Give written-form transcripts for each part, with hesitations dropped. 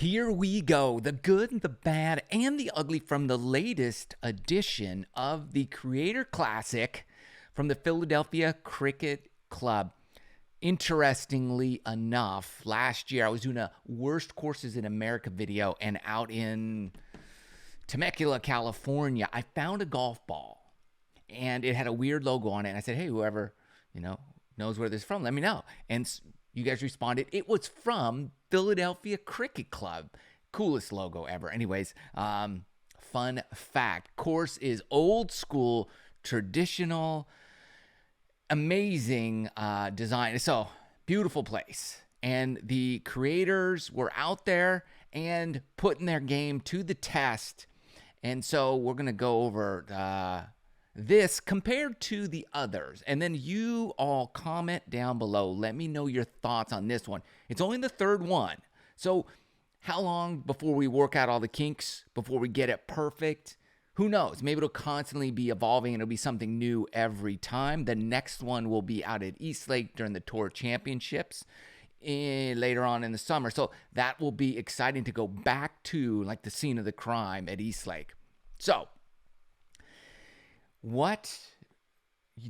Here we go. The good, the bad, and the ugly from the latest edition of the Creator Classic from the Philadelphia Cricket Club. Interestingly enough, last year I was doing a worst courses in America video, and out in Temecula, California, I found a golf ball and it had a weird logo on it. And I said, hey, whoever, knows where this is from, let me know. And you guys responded. It was from Philadelphia Cricket Club. Coolest logo ever. Anyways, fun fact. Course is old school, traditional, amazing design. So, beautiful place. And the creators were out there and putting their game to the test. And so we're going to go over this compared to the others. And then you all comment down below. Let me know your thoughts on this one. It's only the third one. So how long before we work out all the kinks, before we get it perfect? Who knows? Maybe it'll constantly be evolving and it'll be something new every time. The next one will be out at Eastlake during the Tour Championships later on in the summer. So that will be exciting to go back to, like, the scene of the crime at Eastlake. So what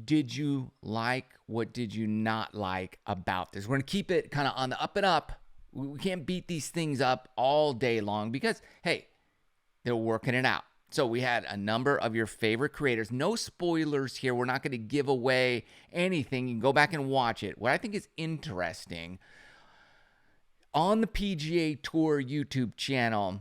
did you like? What did you not like about this? We're going to keep it kind of on the up and up. We can't beat these things up all day long because, hey, they're working it out. So we had a number of your favorite creators. No spoilers here. We're not going to give away anything. You can go back and watch it. What I think is interesting, on the PGA Tour YouTube channel,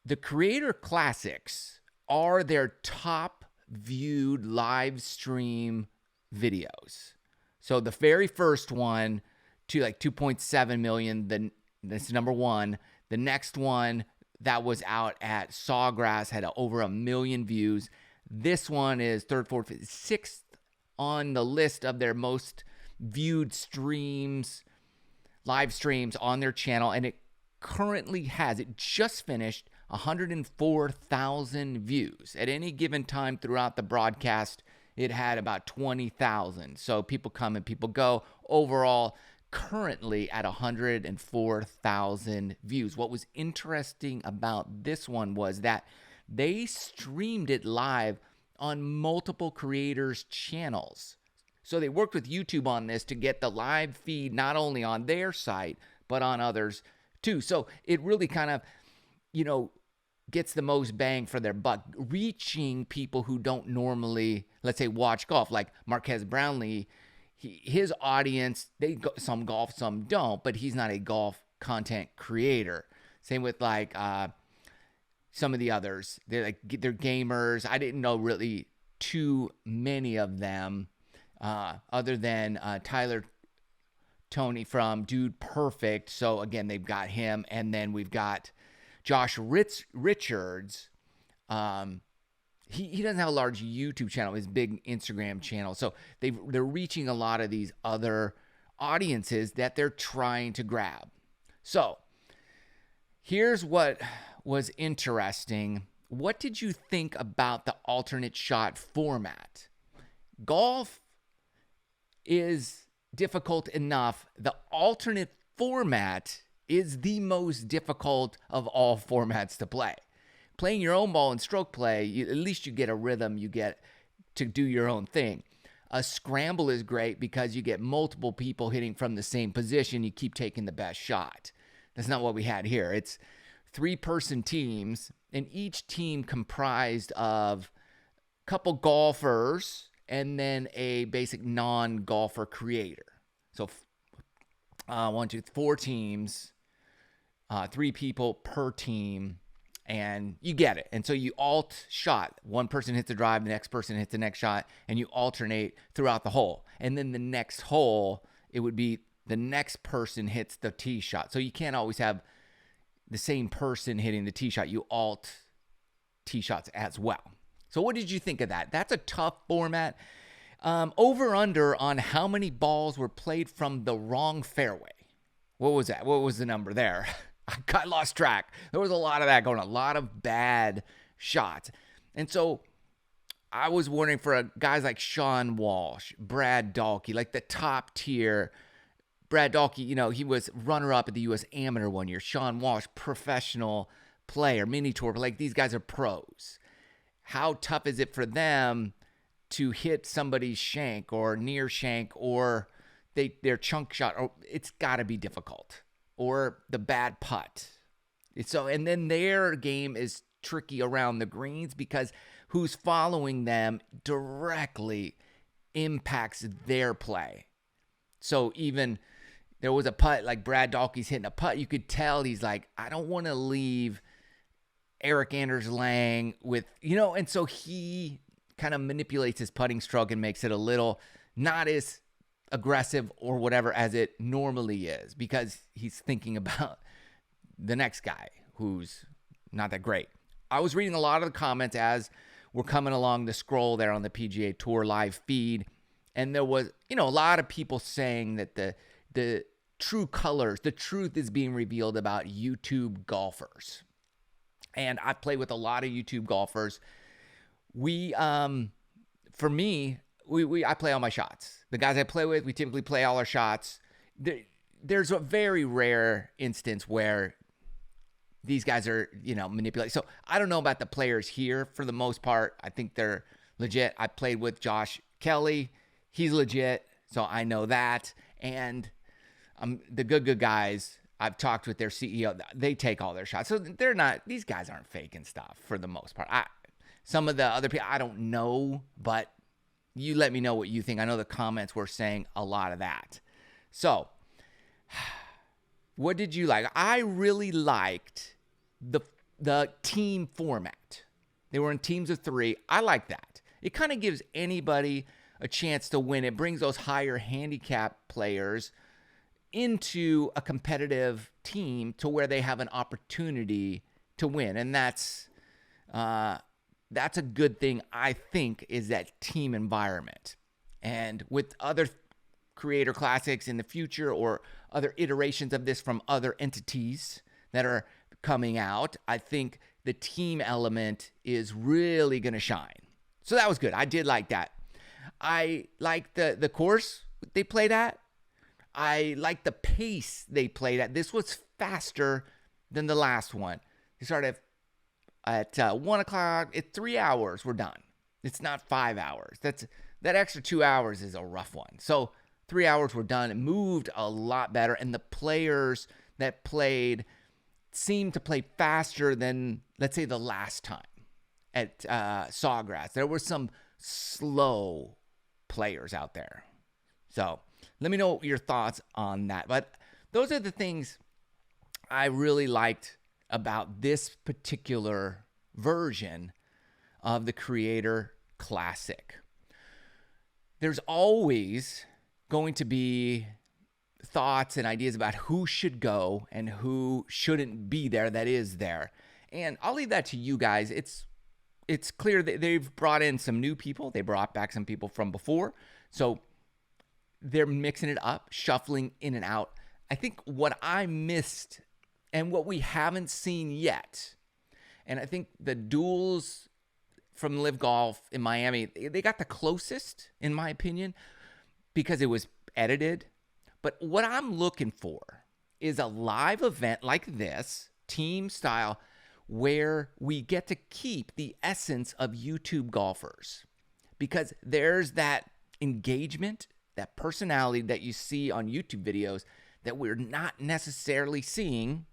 the Creator Classics are their top viewed live stream videos. So the very first one to like 2.7 million, that's number one. The next one that was out at Sawgrass had over 1 million views. This one is third, fourth, fifth, sixth on the list of their most viewed streams, live streams on their channel. And it just finished 104,000 views. At any given time throughout the broadcast, it had about 20,000. So people come and people go. Overall, currently at 104,000 views. What was interesting about this one was that they streamed it live on multiple creators' channels. So they worked with YouTube on this to get the live feed not only on their site, but on others too. So it really kind of, gets the most bang for their buck, reaching people who don't normally, let's say, watch golf, like Marquez Brownlee. His audience, some golf, some don't, but he's not a golf content creator. Same with like some of the others. They're gamers. I didn't know really too many of them, other than Tyler Tony from Dude Perfect. So again, they've got him, and then we've got Josh Richards. He doesn't have a large YouTube channel, his big Instagram channel. So they're reaching a lot of these other audiences that they're trying to grab. So here's what was interesting. What did you think about the alternate shot format? Golf is difficult enough. The alternate format is the most difficult of all formats to play. Playing your own ball in stroke play, at least you get a rhythm, you get to do your own thing. A scramble is great because you get multiple people hitting from the same position. You keep taking the best shot. That's not what we had here. It's 3-person teams, and each team comprised of a couple golfers and then a basic non-golfer creator. So 4 teams, 3 people per team. And you get it. And so you alt shot. One person hits the drive, the next person hits the next shot, and you alternate throughout the hole. And then the next hole, it would be the next person hits the tee shot. So you can't always have the same person hitting the tee shot. You alt tee shots as well. So what did you think of that? That's a tough format. Over under on how many balls were played from the wrong fairway. What was that? What was the number there? I lost track. There was a lot of that going on, a lot of bad shots. And so I was wondering for guys like Sean Walsh, Brad Dahlke, like the top tier Brad Dahlke, he was runner-up at the U.S. Amateur one year. Sean Walsh, professional player, mini tour. Like, these guys are pros. How tough is it for them to hit somebody's shank or near shank or their chunk shot? Or it's got to be difficult. Or the bad putt. And then their game is tricky around the greens because who's following them directly impacts their play. So even there was a putt, like Brad Dahlke's hitting a putt, you could tell he's like, I don't want to leave Eric Anders Lang with, and so he kind of manipulates his putting stroke and makes it a little not as aggressive or whatever as it normally is because he's thinking about the next guy who's not that great. I was reading a lot of the comments as we're coming along the scroll there on the PGA Tour live feed, and there was, a lot of people saying that the true colors, the truth is being revealed about YouTube golfers. And I play with a lot of YouTube golfers. I play all my shots. The guys I play with, we typically play all our shots. There's a very rare instance where these guys are, manipulating. So I don't know about the players here. For the most part, I think they're legit. I played with Josh Kelly. He's legit, so I know that. And the good guys, I've talked with their CEO. They take all their shots. So these guys aren't faking stuff for the most part. Some of the other people, I don't know, but you let me know what you think. I know the comments were saying a lot of that. So what did you like? I really liked the team format. They were in teams of 3. I like that. It kind of gives anybody a chance to win. It brings those higher handicap players into a competitive team to where they have an opportunity to win. And that's a good thing, I think, is that team environment. And with other Creator Classics in the future or other iterations of this from other entities that are coming out, I think the team element is really going to shine. So that was good. I did like that. I like the course they played at. I like the pace they played at. This was faster than the last one. They started at 1 o'clock. At 3 hours, we're done. It's not 5 hours. That extra 2 hours is a rough one. So 3 hours, we're done. It moved a lot better. And the players that played seemed to play faster than, let's say, the last time at Sawgrass. There were some slow players out there. So let me know your thoughts on that. But those are the things I really liked about this particular version of the Creator Classic. There's always going to be thoughts and ideas about who should go and who shouldn't be there that is there. And I'll leave that to you guys. It's clear that they've brought in some new people. They brought back some people from before. So they're mixing it up, shuffling in and out. I think what I missed and what we haven't seen yet, and I think the duels from Live Golf in Miami, they got the closest, in my opinion, because it was edited. But what I'm looking for is a live event like this, team style, where we get to keep the essence of YouTube golfers. Because there's that engagement, that personality that you see on YouTube videos that we're not necessarily seeing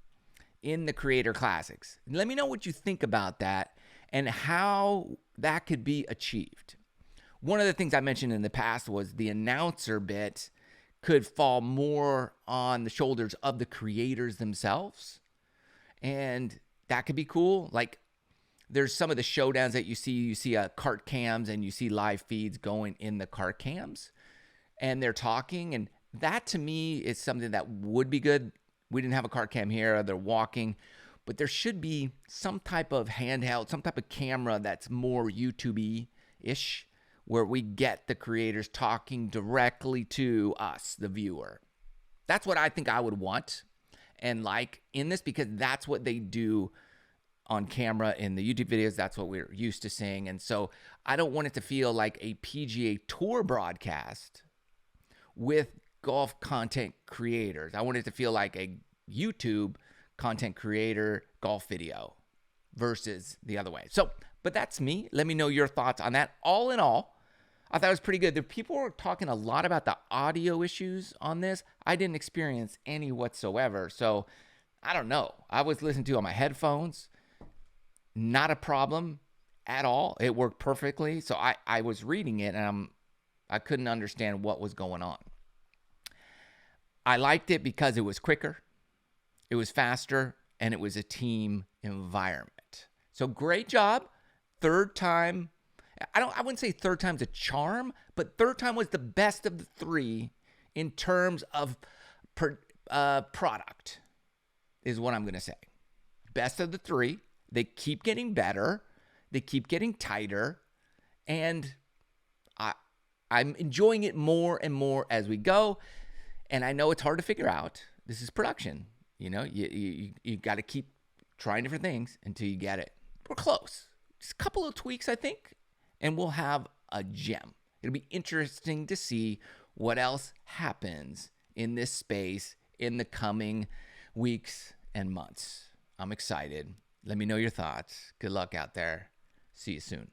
in the Creator Classics. Let me know what you think about that and how that could be achieved. One of the things I mentioned in the past was the announcer bit could fall more on the shoulders of the creators themselves. And that could be cool. Like, there's some of the showdowns that you see cart cams and you see live feeds going in the cart cams and they're talking. And that to me is something that would be good. We didn't have a cart cam here. They're walking, but there should be some type of handheld, some type of camera that's more YouTube-y-ish, where we get the creators talking directly to us, the viewer. That's what I think I would want and like in this, because that's what they do on camera in the YouTube videos. That's what we're used to seeing. And so I don't want it to feel like a PGA Tour broadcast with golf content creators. I want it to feel like a YouTube content creator golf video versus the other way. So, but that's me. Let me know your thoughts on that. All in all, I thought it was pretty good. The people were talking a lot about the audio issues on this. I didn't experience any whatsoever. So I don't know. I was listening to it on my headphones. Not a problem at all. It worked perfectly. So I was reading it and I couldn't understand what was going on. I liked it because it was quicker, it was faster, and it was a team environment. So great job. Third time. I wouldn't say third time's a charm, but third time was the best of the three in terms of product, is what I'm going to say. Best of the three. They keep getting better. They keep getting tighter. And I'm enjoying it more and more as we go. And I know it's hard to figure out. This is production. You know, you got to keep trying different things until you get it. We're close. Just a couple of tweaks, I think, and we'll have a gem. It'll be interesting to see what else happens in this space in the coming weeks and months. I'm excited. Let me know your thoughts. Good luck out there. See you soon.